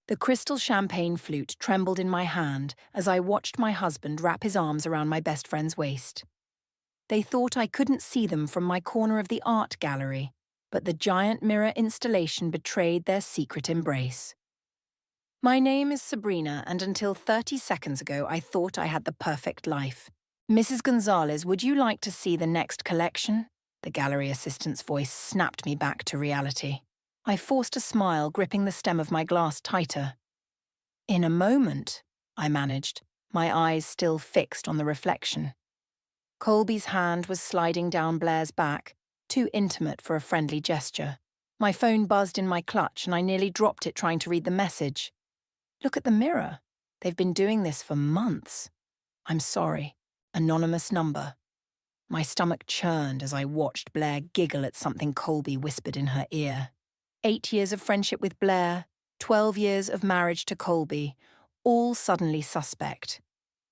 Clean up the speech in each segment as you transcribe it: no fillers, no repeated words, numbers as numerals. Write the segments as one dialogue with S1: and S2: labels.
S1: The crystal champagne flute trembled in my hand as I watched my husband wrap his arms around my best friend's waist. They thought I couldn't see them from my corner of the art gallery, but the giant mirror installation betrayed their secret embrace. My name is Sabrina, and until 30 seconds ago I thought I had the perfect life. Mrs. Gonzalez, would you like to see the next collection? The gallery assistant's voice snapped me back to reality. I forced a smile, gripping the stem of my glass tighter. In a moment, I managed, my eyes still fixed on the reflection. Colby's hand was sliding down Blair's back, too intimate for a friendly gesture. My phone buzzed in my clutch and I nearly dropped it trying to read the message. Look at the mirror. They've been doing this for months. I'm sorry. Anonymous number. My stomach churned as I watched Blair giggle at something Colby whispered in her ear. 8 years of friendship with Blair, 12 years of marriage to Colby, all suddenly suspect.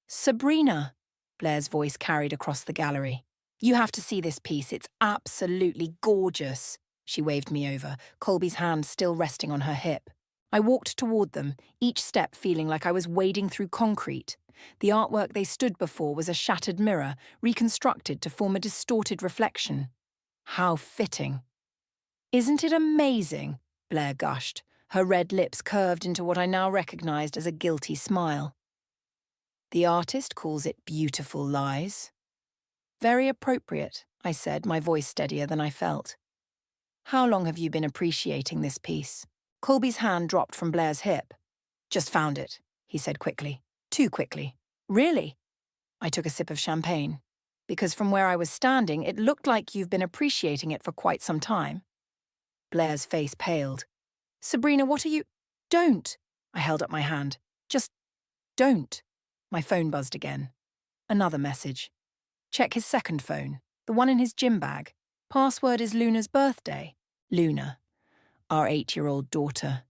S1: Sabrina, Blair's voice carried across the gallery. You have to see this piece, it's absolutely gorgeous. She waved me over, Colby's hand still resting on her hip. I walked toward them, each step feeling like I was wading through concrete. The artwork they stood before was a shattered mirror, reconstructed to form a distorted reflection. How fitting. Isn't it amazing? Blair gushed, her red lips curved into what I now recognized as a guilty smile. The artist calls it beautiful lies. Very appropriate, I said, my voice steadier than I felt. How long have you been appreciating this piece? Colby's hand dropped from Blair's hip. Just found it, he said quickly. Too quickly. Really? I took a sip of champagne. Because from where I was standing, it looked like you've been appreciating it for quite some time. Blair's face paled. Sabrina, what are you— Don't! I held up my hand. Just don't. My phone buzzed again. Another message. Check his second phone, the one in his gym bag. Password is Luna's birthday. Luna, our 8-year-old daughter.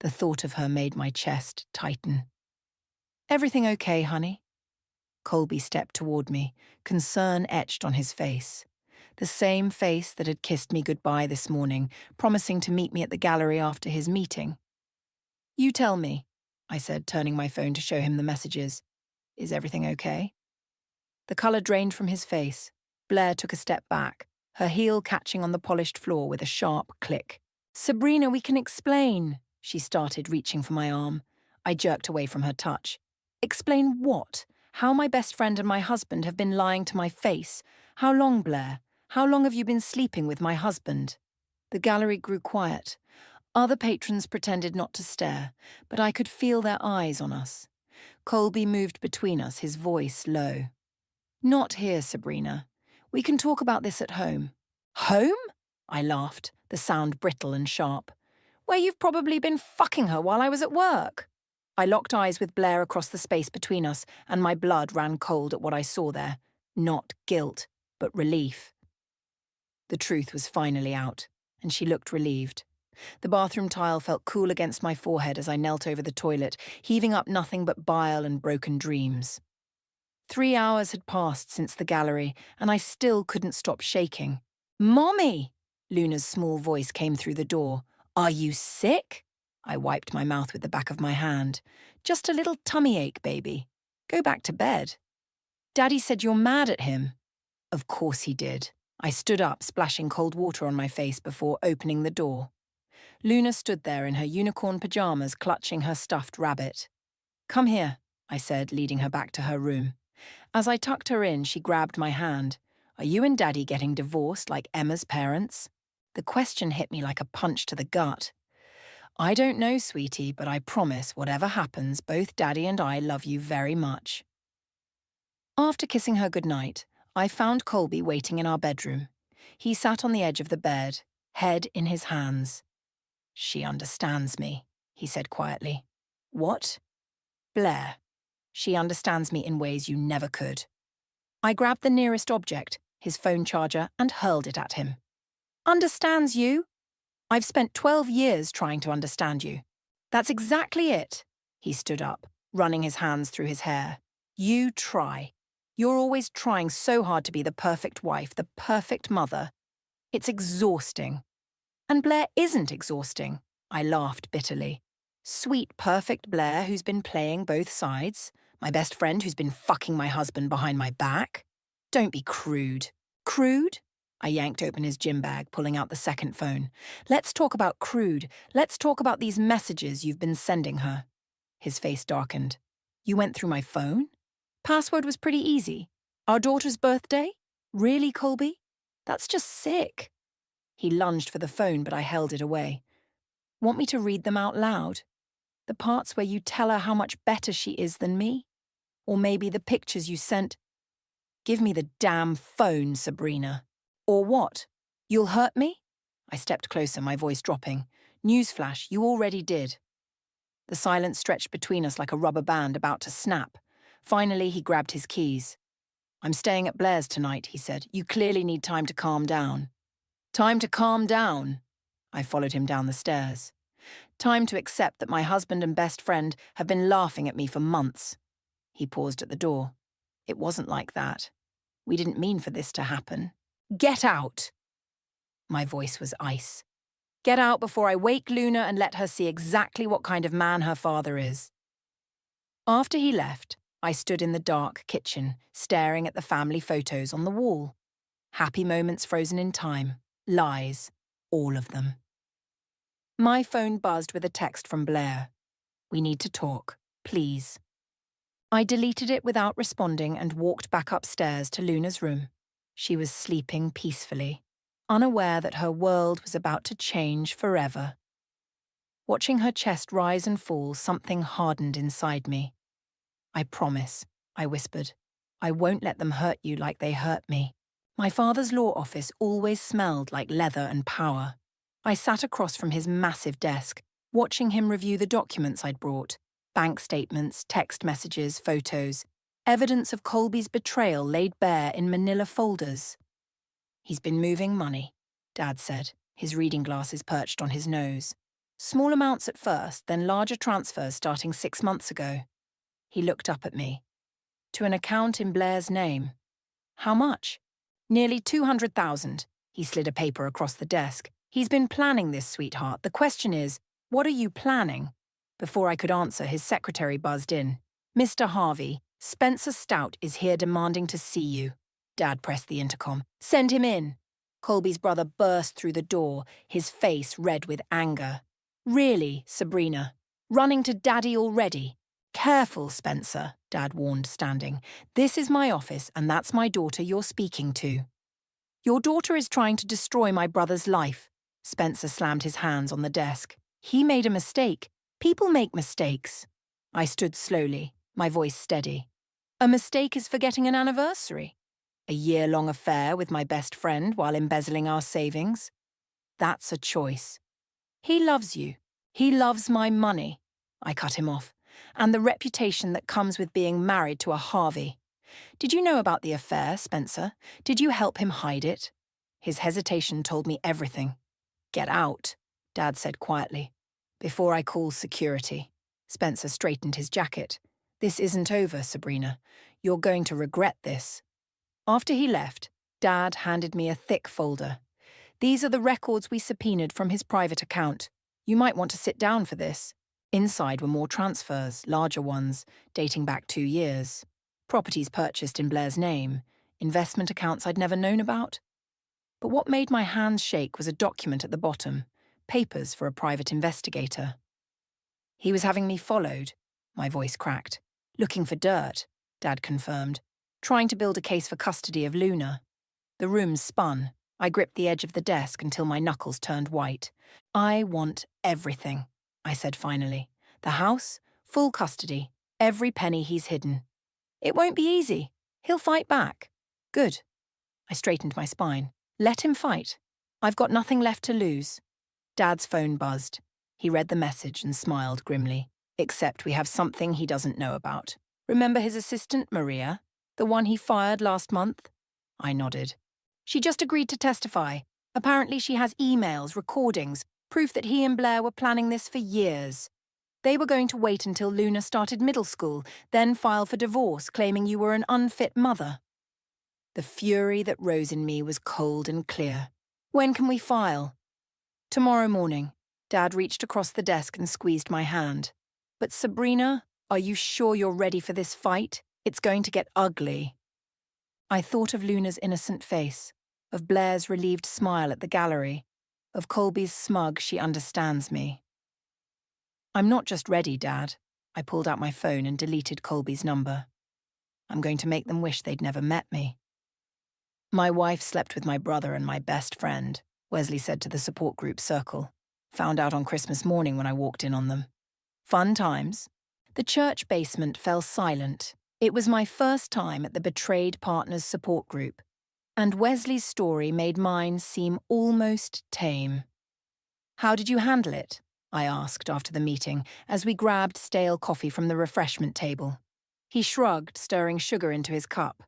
S1: The thought of her made my chest tighten. Everything okay, honey? Colby stepped toward me, concern etched on his face. The same face that had kissed me goodbye this morning, promising to meet me at the gallery after his meeting. You tell me, I said, turning my phone to show him the messages. Is everything okay? The colour drained from his face. Blair took a step back, her heel catching on the polished floor with a sharp click. Sabrina, we can explain, she started, reaching for my arm. I jerked away from her touch. Explain what? How my best friend and my husband have been lying to my face. How long, Blair? How long have you been sleeping with my husband? The gallery grew quiet. Other patrons pretended not to stare, but I could feel their eyes on us. Colby moved between us, his voice low. Not here, Sabrina. We can talk about this at home. Home? I laughed, the sound brittle and sharp. Where you've probably been fucking her while I was at work. I locked eyes with Blair across the space between us, and my blood ran cold at what I saw there. Not guilt, but relief. The truth was finally out, and she looked relieved. The bathroom tile felt cool against my forehead as I knelt over the toilet, heaving up nothing but bile and broken dreams. 3 hours had passed since the gallery, and I still couldn't stop shaking. Mommy! Luna's small voice came through the door. Are you sick? I wiped my mouth with the back of my hand. Just a little tummy ache, baby. Go back to bed. Daddy said you're mad at him. Of course he did. I stood up, splashing cold water on my face before opening the door. Luna stood there in her unicorn pajamas, clutching her stuffed rabbit. Come here, I said, leading her back to her room. As I tucked her in, she grabbed my hand. Are you and Daddy getting divorced like Emma's parents? The question hit me like a punch to the gut. I don't know, sweetie, but I promise whatever happens, both Daddy and I love you very much. After kissing her goodnight, I found Colby waiting in our bedroom. He sat on the edge of the bed, head in his hands. She understands me, he said quietly. What? Blair. She understands me in ways you never could. I grabbed the nearest object, his phone charger, and hurled it at him. Understands you? I've spent 12 years trying to understand you. That's exactly it. He stood up, running his hands through his hair. You try. You're always trying so hard to be the perfect wife, the perfect mother. It's exhausting. And Blair isn't exhausting. I laughed bitterly. Sweet, perfect Blair who's been playing both sides. My best friend who's been fucking my husband behind my back. Don't be crude. Crude? I yanked open his gym bag, pulling out the second phone. Let's talk about crude. Let's talk about these messages you've been sending her. His face darkened. You went through my phone? Password was pretty easy. Our daughter's birthday? Really, Colby? That's just sick. He lunged for the phone, but I held it away. Want me to read them out loud? The parts where you tell her how much better she is than me? Or maybe the pictures you sent? Give me the damn phone, Sabrina. Or what? You'll hurt me? I stepped closer, my voice dropping. Newsflash, you already did. The silence stretched between us like a rubber band about to snap. Finally, he grabbed his keys. I'm staying at Blair's tonight, he said. You clearly need time to calm down. Time to calm down? I followed him down the stairs. Time to accept that my husband and best friend have been laughing at me for months. He paused at the door. It wasn't like that. We didn't mean for this to happen. Get out! My voice was ice. Get out before I wake Luna and let her see exactly what kind of man her father is. After he left, I stood in the dark kitchen, staring at the family photos on the wall. Happy moments frozen in time. Lies. All of them. My phone buzzed with a text from Blair. We need to talk, please. I deleted it without responding and walked back upstairs to Luna's room. She was sleeping peacefully, unaware that her world was about to change forever. Watching her chest rise and fall, something hardened inside me. I promise, I whispered. I won't let them hurt you like they hurt me. My father's law office always smelled like leather and power. I sat across from his massive desk, watching him review the documents I'd brought. Bank statements, text messages, photos. Evidence of Colby's betrayal laid bare in manila folders. He's been moving money, Dad said, his reading glasses perched on his nose. Small amounts at first, then larger transfers starting 6 months ago. He looked up at me. To an account in Blair's name. How much? Nearly 200,000. He slid a paper across the desk. He's been planning this, sweetheart. The question is, what are you planning? Before I could answer, his secretary buzzed in. Mr. Harvey, Spencer Stout is here demanding to see you. Dad pressed the intercom. Send him in. Colby's brother burst through the door, his face red with anger. Really, Sabrina? Running to Daddy already? Careful, Spencer, Dad warned, standing. This is my office, and that's my daughter you're speaking to. Your daughter is trying to destroy my brother's life. Spencer slammed his hands on the desk. He made a mistake. People make mistakes. I stood slowly, my voice steady. A mistake is forgetting an anniversary. A year-long affair with my best friend while embezzling our savings. That's a choice. He loves you. He loves my money. I cut him off. And the reputation that comes with being married to a Harvey. Did you know about the affair, Spencer? Did you help him hide it? His hesitation told me everything. Get out, Dad said quietly. Before I call security. Spencer straightened his jacket. This isn't over, Sabrina. You're going to regret this. After he left, Dad handed me a thick folder. These are the records we subpoenaed from his private account. You might want to sit down for this. Inside were more transfers, larger ones, dating back 2 years. Properties purchased in Blair's name, investment accounts I'd never known about. But what made my hands shake was a document at the bottom, papers for a private investigator. He was having me followed, my voice cracked. Looking for dirt, Dad confirmed. Trying to build a case for custody of Luna. The room spun. I gripped the edge of the desk until my knuckles turned white. I want everything, I said finally. The house, full custody, every penny he's hidden. It won't be easy. He'll fight back. Good. I straightened my spine. Let him fight. I've got nothing left to lose. Dad's phone buzzed. He read the message and smiled grimly. Except we have something he doesn't know about. Remember his assistant, Maria? The one he fired last month? I nodded. She just agreed to testify. Apparently she has emails, recordings, proof that he and Blair were planning this for years. They were going to wait until Luna started middle school, then file for divorce, claiming you were an unfit mother. The fury that rose in me was cold and clear. When can we file? Tomorrow morning. Dad reached across the desk and squeezed my hand. But Sabrina, are you sure you're ready for this fight? It's going to get ugly. I thought of Luna's innocent face, of Blair's relieved smile at the gallery, of Colby's smug she understands me. I'm not just ready, Dad. I pulled out my phone and deleted Colby's number. I'm going to make them wish they'd never met me. My wife slept with my brother and my best friend, Wesley said to the support group circle. Found out on Christmas morning when I walked in on them. Fun times. The church basement fell silent. It was my first time at the Betrayed Partners support group, and Wesley's story made mine seem almost tame. How did you handle it? I asked after the meeting as we grabbed stale coffee from the refreshment table. He shrugged, stirring sugar into his cup.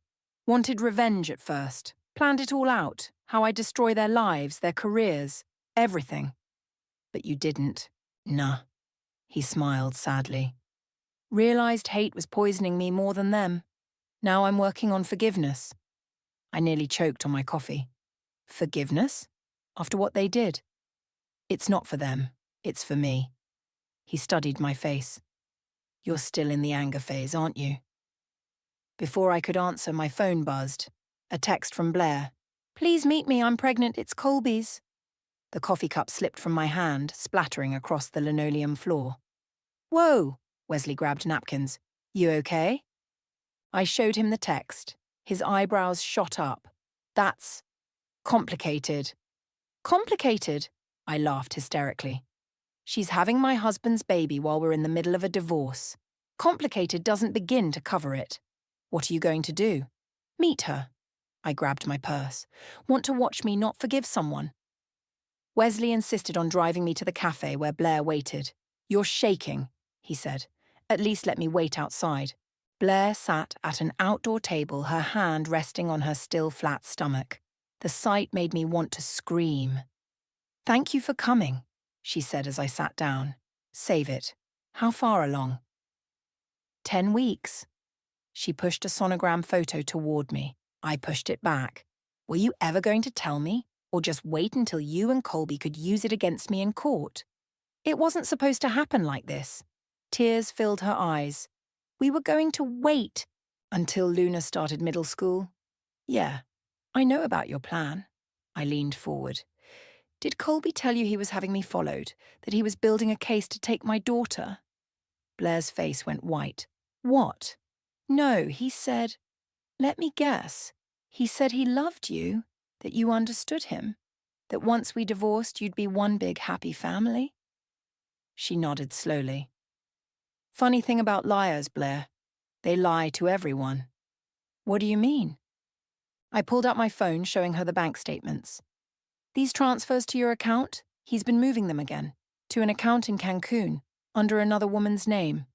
S1: Wanted revenge at first. Planned it all out, how I'd destroy their lives, their careers, everything. But you didn't. Nah. He smiled sadly. Realized hate was poisoning me more than them. Now I'm working on forgiveness. I nearly choked on my coffee. Forgiveness? After what they did? It's not for them. It's for me. He studied my face. You're still in the anger phase, aren't you? Before I could answer, my phone buzzed. A text from Blair. Please meet me, I'm pregnant, it's Colby's. The coffee cup slipped from my hand, splattering across the linoleum floor. Whoa! Wesley grabbed napkins. You okay? I showed him the text. His eyebrows shot up. That's complicated. Complicated? I laughed hysterically. She's having my husband's baby while we're in the middle of a divorce. Complicated doesn't begin to cover it. What are you going to do? Meet her. I grabbed my purse. Want to watch me not forgive someone? Wesley insisted on driving me to the cafe where Blair waited. You're shaking, he said. At least let me wait outside. Blair sat at an outdoor table, her hand resting on her still flat stomach. The sight made me want to scream. Thank you for coming, she said as I sat down. Save it. How far along? 10 weeks. She pushed a sonogram photo toward me. I pushed it back. Were you ever going to tell me? Or just wait until you and Colby could use it against me in court? It wasn't supposed to happen like this. Tears filled her eyes. We were going to wait until Luna started middle school. Yeah, I know about your plan. I leaned forward. Did Colby tell you he was having me followed, that he was building a case to take my daughter? Blair's face went white. What? No, he said, let me guess. He said he loved you, that you understood him, that once we divorced you'd be one big happy family? She nodded slowly. Funny thing about liars, Blair. They lie to everyone. What do you mean? I pulled out my phone, showing her the bank statements. These transfers to your account, he's been moving them again, to an account in Cancun, under another woman's name.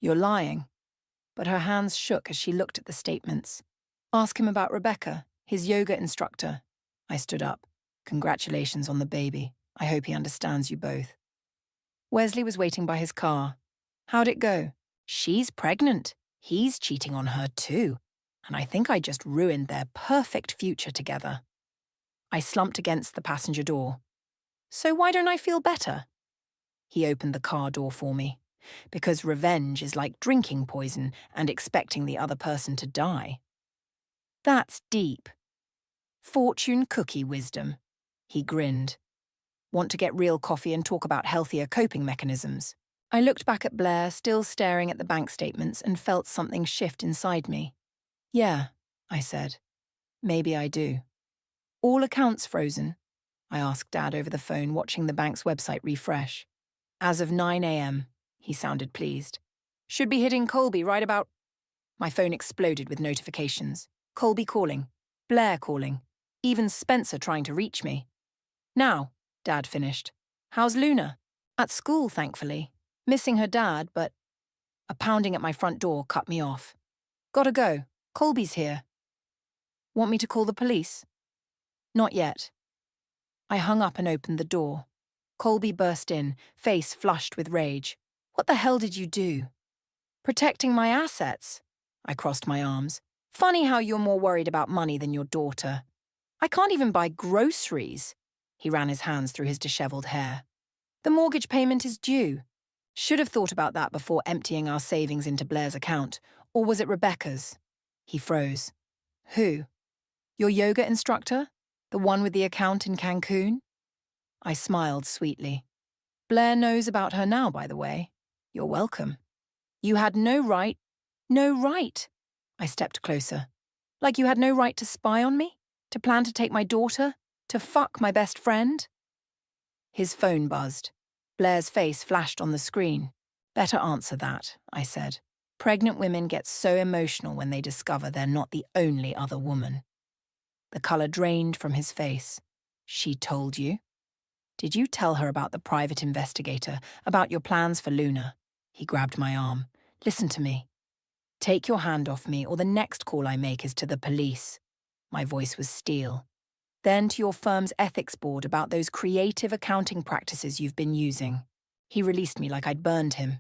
S1: You're lying. But her hands shook as she looked at the statements. Ask him about Rebecca, his yoga instructor. I stood up. Congratulations on the baby. I hope he understands you both. Wesley was waiting by his car. How'd it go? She's pregnant. He's cheating on her too. And I think I just ruined their perfect future together. I slumped against the passenger door. So why don't I feel better? He opened the car door for me. Because revenge is like drinking poison and expecting the other person to die. That's deep. Fortune cookie wisdom. He grinned. Want to get real coffee and talk about healthier coping mechanisms? I looked back at Blair, still staring at the bank statements, and felt something shift inside me. Yeah, I said. Maybe I do. All accounts frozen? I asked Dad over the phone, watching the bank's website refresh. As of 9 a.m., he sounded pleased. Should be hitting Colby right about... My phone exploded with notifications. Colby calling. Blair calling. Even Spencer trying to reach me. Now, Dad finished. How's Luna? At school, thankfully. Missing her dad, but... A pounding at my front door cut me off. Gotta go. Colby's here. Want me to call the police? Not yet. I hung up and opened the door. Colby burst in, face flushed with rage. What the hell did you do? Protecting my assets. I crossed my arms. Funny how you're more worried about money than your daughter. I can't even buy groceries. He ran his hands through his disheveled hair. The mortgage payment is due. Should have thought about that before emptying our savings into Blair's account. Or was it Rebecca's? He froze. Who? Your yoga instructor? The one with the account in Cancun? I smiled sweetly. Blair knows about her now, by the way. You're welcome. You had no right. No right. I stepped closer. Like you had no right to spy on me? To plan to take my daughter? To fuck my best friend? His phone buzzed. Blair's face flashed on the screen. Better answer that, I said. Pregnant women get so emotional when they discover they're not the only other woman. The colour drained from his face. She told you? Did you tell her about the private investigator, about your plans for Luna? He grabbed my arm. Listen to me. Take your hand off me, or the next call I make is to the police. My voice was steel. Then to your firm's ethics board about those creative accounting practices you've been using. He released me like I'd burned him.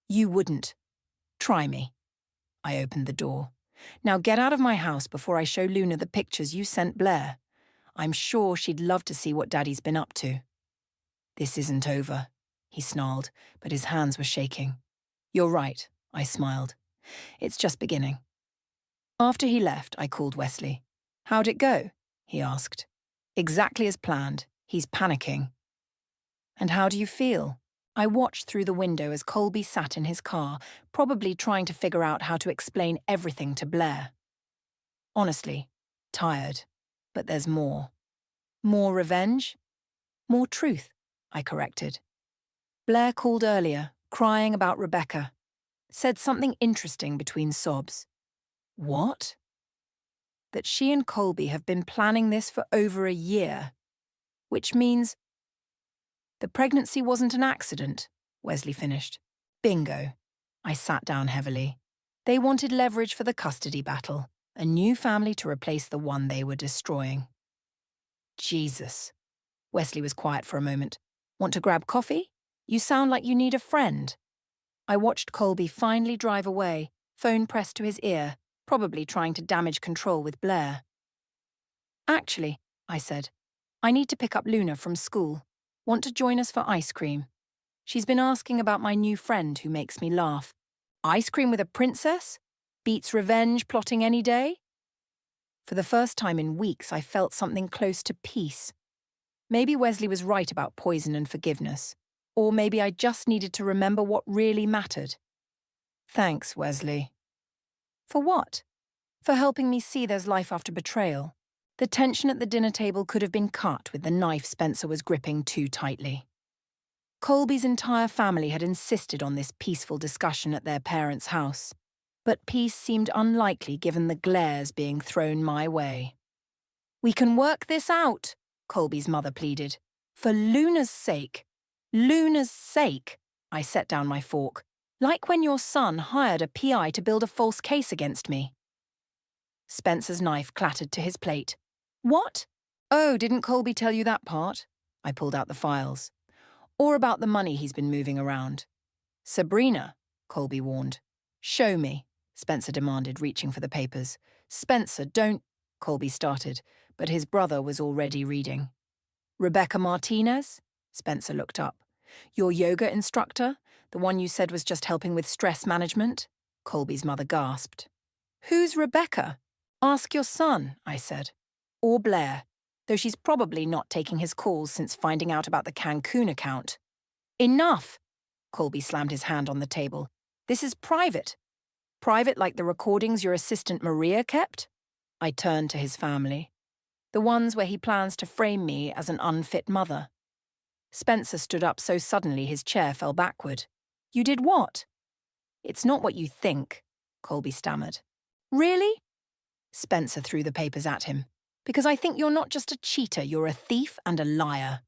S1: You wouldn't. Try me. I opened the door. Now get out of my house before I show Luna the pictures you sent Blair. I'm sure she'd love to see what Daddy's been up to. This isn't over, he snarled, but his hands were shaking. You're right, I smiled. It's just beginning. After he left, I called Wesley. How'd it go? He asked. Exactly as planned. He's panicking. And how do you feel? I watched through the window as Colby sat in his car, probably trying to figure out how to explain everything to Blair. Honestly, tired. But there's more. More revenge? More truth, I corrected. Blair called earlier, crying about Rebecca. Said something interesting between sobs. What? That she and Colby have been planning this for over a year. Which means... The pregnancy wasn't an accident, Wesley finished. Bingo. I sat down heavily. They wanted leverage for the custody battle, a new family to replace the one they were destroying. Jesus. Wesley was quiet for a moment. Want to grab coffee? You sound like you need a friend. I watched Colby finally drive away, phone pressed to his ear, probably trying to damage control with Blair. Actually, I said, I need to pick up Luna from school. Want to join us for ice cream? She's been asking about my new friend who makes me laugh. Ice cream with a princess? Beats revenge plotting any day? For the first time in weeks, I felt something close to peace. Maybe Wesley was right about poison and forgiveness. Or maybe I just needed to remember what really mattered. Thanks, Wesley. For what? For helping me see there's life after betrayal. The tension at the dinner table could have been cut with the knife Spencer was gripping too tightly. Colby's entire family had insisted on this peaceful discussion at their parents' house, but peace seemed unlikely given the glares being thrown my way. We can work this out, Colby's mother pleaded. For Luna's sake. Luna's sake. I set down my fork. Like when your son hired a PI to build a false case against me. Spencer's knife clattered to his plate. What? Oh, didn't Colby tell you that part? I pulled out the files. Or about the money he's been moving around. Sabrina, Colby warned. Show me, Spencer demanded, reaching for the papers. Spencer, don't... Colby started, but his brother was already reading. Rebecca Martinez? Spencer looked up. Your yoga instructor? The one you said was just helping with stress management? Colby's mother gasped. Who's Rebecca? Ask your son, I said. Or Blair, though she's probably not taking his calls since finding out about the Cancun account. Enough! Colby slammed his hand on the table. This is private. Private like the recordings your assistant Maria kept? I turned to his family. The ones where he plans to frame me as an unfit mother. Spencer stood up so suddenly his chair fell backward. You did what? It's not what you think, Colby stammered. Really? Spencer threw the papers at him. Because I think you're not just a cheater, you're a thief and a liar.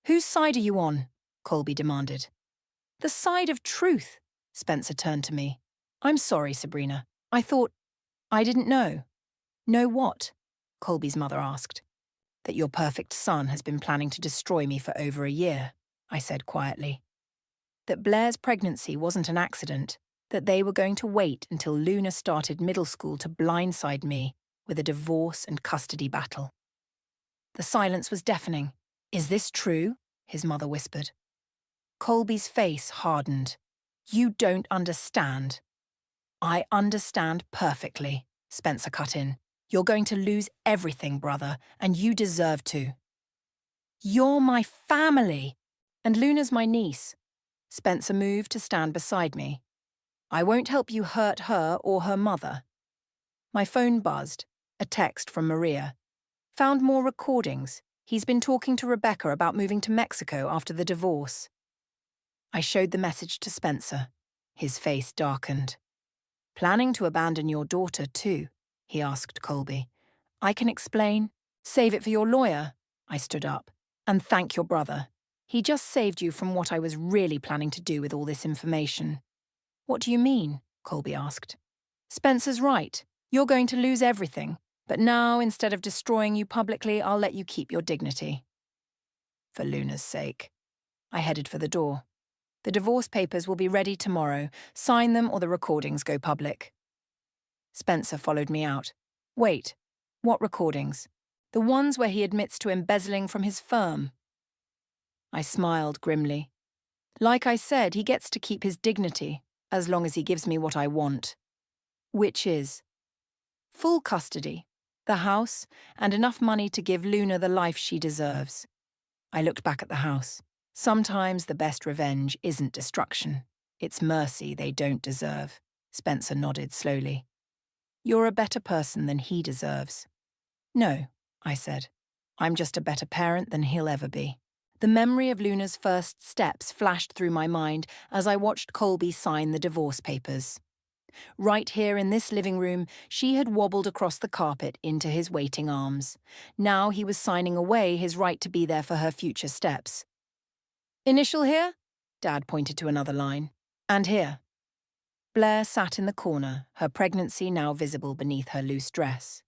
S1: Whose side are you on? Colby demanded. The side of truth, Spencer turned to me. I'm sorry, Sabrina. I didn't know. Know what? Colby's mother asked. That your perfect son has been planning to destroy me for over a year, I said quietly. That Blair's pregnancy wasn't an accident, that they were going to wait until Luna started middle school to blindside me with a divorce and custody battle. The silence was deafening. Is this true? His mother whispered. Colby's face hardened. You don't understand. I understand perfectly, Spencer cut in. You're going to lose everything, brother, and you deserve to. You're my family, and Luna's my niece. Spencer moved to stand beside me. I won't help you hurt her or her mother. My phone buzzed. A text from Maria. Found more recordings. He's been talking to Rebecca about moving to Mexico after the divorce. I showed the message to Spencer. His face darkened. Planning to abandon your daughter, too? He asked Colby. I can explain. Save it for your lawyer. I stood up. And thank your brother. He just saved you from what I was really planning to do with all this information. What do you mean? Colby asked. Spencer's right. You're going to lose everything. But now, instead of destroying you publicly, I'll let you keep your dignity. For Luna's sake. I headed for the door. The divorce papers will be ready tomorrow. Sign them or the recordings go public. Spencer followed me out. Wait, what recordings? The ones where he admits to embezzling from his firm. I smiled grimly. Like I said, he gets to keep his dignity, as long as he gives me what I want. Which is full custody, the house, and enough money to give Luna the life she deserves. I looked back at the house. Sometimes the best revenge isn't destruction. It's mercy they don't deserve. Spencer nodded slowly. You're a better person than he deserves. No, I said. I'm just a better parent than he'll ever be. The memory of Luna's first steps flashed through my mind as I watched Colby sign the divorce papers. Right here in this living room, she had wobbled across the carpet into his waiting arms. Now he was signing away his right to be there for her future steps. Initial here? Dad pointed to another line. And here. Blair sat in the corner, her pregnancy now visible beneath her loose dress.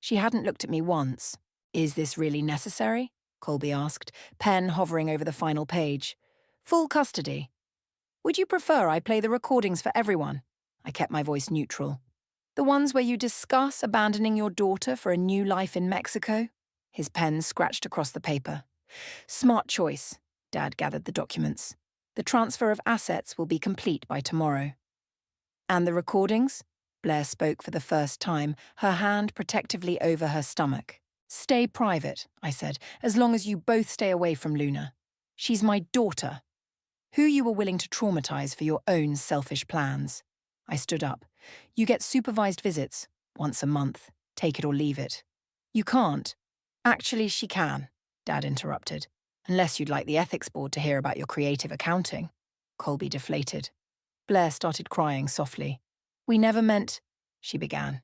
S1: She hadn't looked at me once. Is this really necessary? Colby asked, pen hovering over the final page. Full custody. Would you prefer I play the recordings for everyone? I kept my voice neutral. The ones where you discuss abandoning your daughter for a new life in Mexico? His pen scratched across the paper. Smart choice. Dad gathered the documents. The transfer of assets will be complete by tomorrow. And the recordings? Blair spoke for the first time, her hand protectively over her stomach. Stay private, I said, as long as you both stay away from Luna. She's my daughter. Who you were willing to traumatize for your own selfish plans. I stood up. You get supervised visits, once a month. Take it or leave it. You can't. Actually, she can, Dad interrupted. Unless you'd like the ethics board to hear about your creative accounting. Colby deflated. Blair started crying softly. We never meant, she began.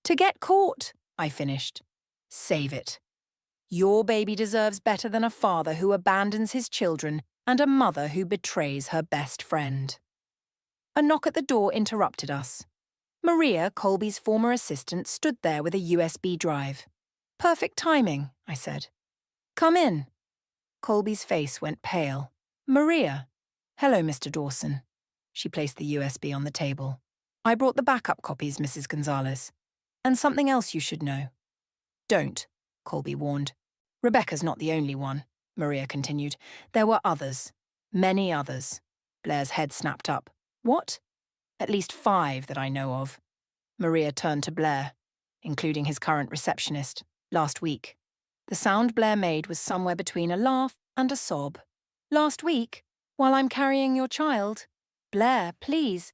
S1: To get caught, I finished. Save it. Your baby deserves better than a father who abandons his children and a mother who betrays her best friend. A knock at the door interrupted us. Maria, Colby's former assistant, stood there with a USB drive. Perfect timing, I said. Come in. Colby's face went pale. Maria. Hello, Mr. Dawson. She placed the USB on the table. I brought the backup copies, Mrs. Gonzalez. And something else you should know. Don't, Colby warned. Rebecca's not the only one, Maria continued. There were others. Many others. Blair's head snapped up. What? At least 5 that I know of. Maria turned to Blair, including his current receptionist, last week. The sound Blair made was somewhere between a laugh and a sob. Last week? While I'm carrying your child? Blair, please.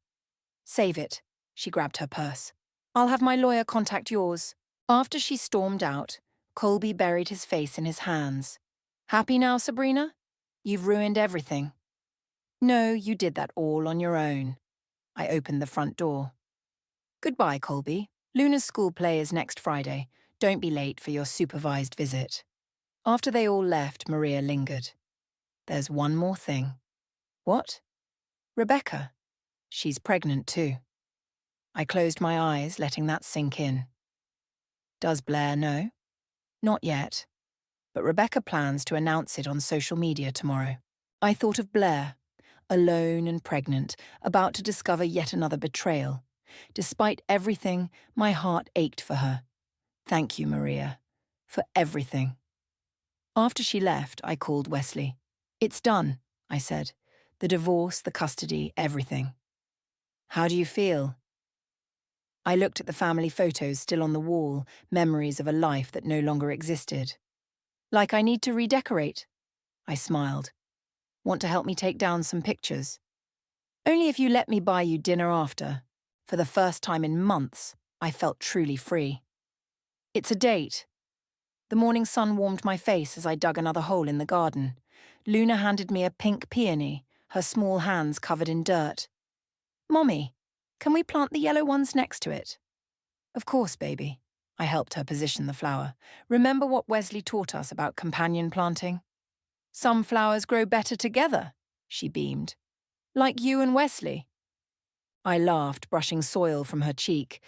S1: Save it. She grabbed her purse. I'll have my lawyer contact yours. After she stormed out, Colby buried his face in his hands. Happy now, Sabrina? You've ruined everything. No, you did that all on your own. I opened the front door. Goodbye, Colby. Luna's school play is next Friday. Don't be late for your supervised visit. After they all left, Maria lingered. There's one more thing. What? Rebecca. She's pregnant too. I closed my eyes, letting that sink in. Does Blair know? Not yet. But Rebecca plans to announce it on social media tomorrow. I thought of Blair, alone and pregnant, about to discover yet another betrayal. Despite everything, my heart ached for her. Thank you, Maria, for everything. After she left, I called Wesley. It's done, I said. The divorce, the custody, everything. How do you feel? I looked at the family photos still on the wall, memories of a life that no longer existed. Like I need to redecorate. I smiled. Want to help me take down some pictures? Only if you let me buy you dinner after. For the first time in months, I felt truly free. It's a date. The morning sun warmed my face as I dug another hole in the garden. Luna handed me a pink peony, her small hands covered in dirt. Mommy, can we plant the yellow ones next to it? Of course, baby. I helped her position the flower. Remember what Wesley taught us about companion planting? Some flowers grow better together, she beamed. Like you and Wesley. I laughed, brushing soil from her cheek.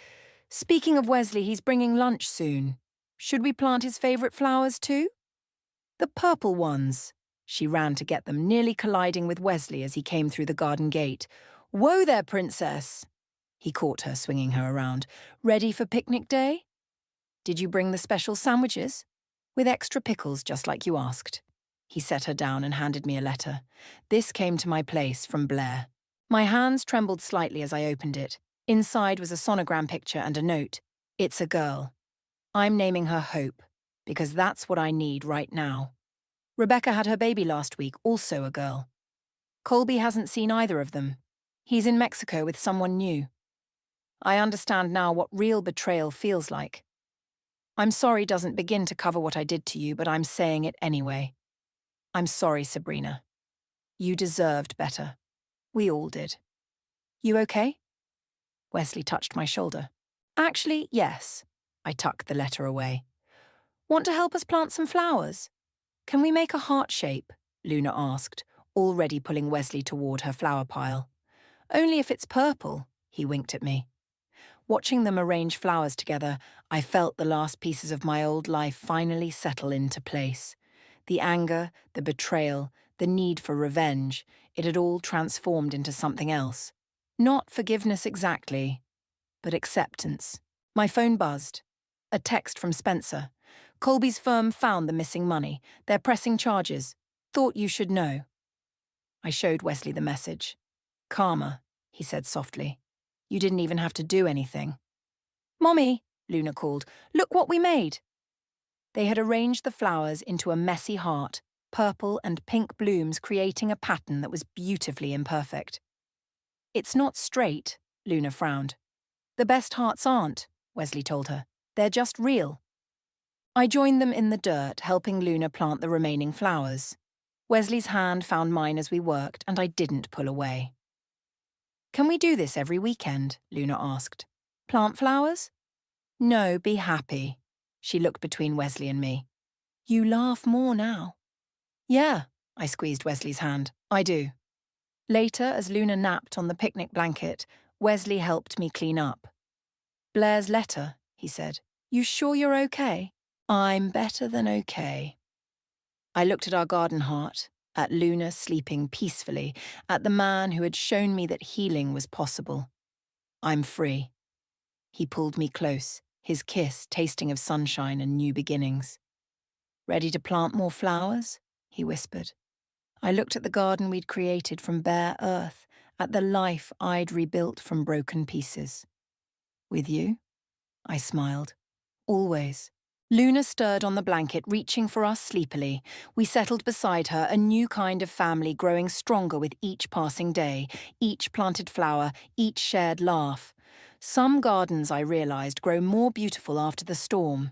S1: Speaking of Wesley, he's bringing lunch soon. Should we plant his favourite flowers too? The purple ones. She ran to get them, nearly colliding with Wesley as he came through the garden gate. Whoa there, princess! He caught her, swinging her around. Ready for picnic day? Did you bring the special sandwiches? With extra pickles, just like you asked. He set her down and handed me a letter. This came to my place from Blair. My hands trembled slightly as I opened it. Inside was a sonogram picture and a note. It's a girl. I'm naming her Hope, because that's what I need right now. Rebecca had her baby last week, also a girl. Colby hasn't seen either of them. He's in Mexico with someone new. I understand now what real betrayal feels like. I'm sorry doesn't begin to cover what I did to you, but I'm saying it anyway. I'm sorry, Sabrina. You deserved better. We all did. You okay? Wesley touched my shoulder. Actually, yes. I tucked the letter away. Want to help us plant some flowers? Can we make a heart shape? Luna asked, already pulling Wesley toward her flower pile. Only if it's purple, he winked at me. Watching them arrange flowers together, I felt the last pieces of my old life finally settle into place. The anger, the betrayal, the need for revenge, it had all transformed into something else. Not forgiveness exactly, but acceptance. My phone buzzed. A text from Spencer. Colby's firm found the missing money. They're pressing charges. Thought you should know. I showed Wesley the message. Karma, he said softly. You didn't even have to do anything. Mommy, Luna called, look what we made. They had arranged the flowers into a messy heart, purple and pink blooms creating a pattern that was beautifully imperfect. It's not straight, Luna frowned. The best hearts aren't, Wesley told her. They're just real. I joined them in the dirt, helping Luna plant the remaining flowers. Wesley's hand found mine as we worked, and I didn't pull away. Can we do this every weekend? Luna asked. Plant flowers? No, be happy. She looked between Wesley and me. You laugh more now. Yeah, I squeezed Wesley's hand. I do. Later, as Luna napped on the picnic blanket, Wesley helped me clean up. Blair's letter, he said. You sure you're okay? I'm better than okay. I looked at our garden heart, at Luna sleeping peacefully, at the man who had shown me that healing was possible. I'm free. He pulled me close, his kiss tasting of sunshine and new beginnings. Ready to plant more flowers? He whispered. I looked at the garden we'd created from bare earth, at the life I'd rebuilt from broken pieces. With you? I smiled. Always. Luna stirred on the blanket, reaching for us sleepily. We settled beside her, a new kind of family growing stronger with each passing day, each planted flower, each shared laugh. Some gardens, I realized, grow more beautiful after the storm.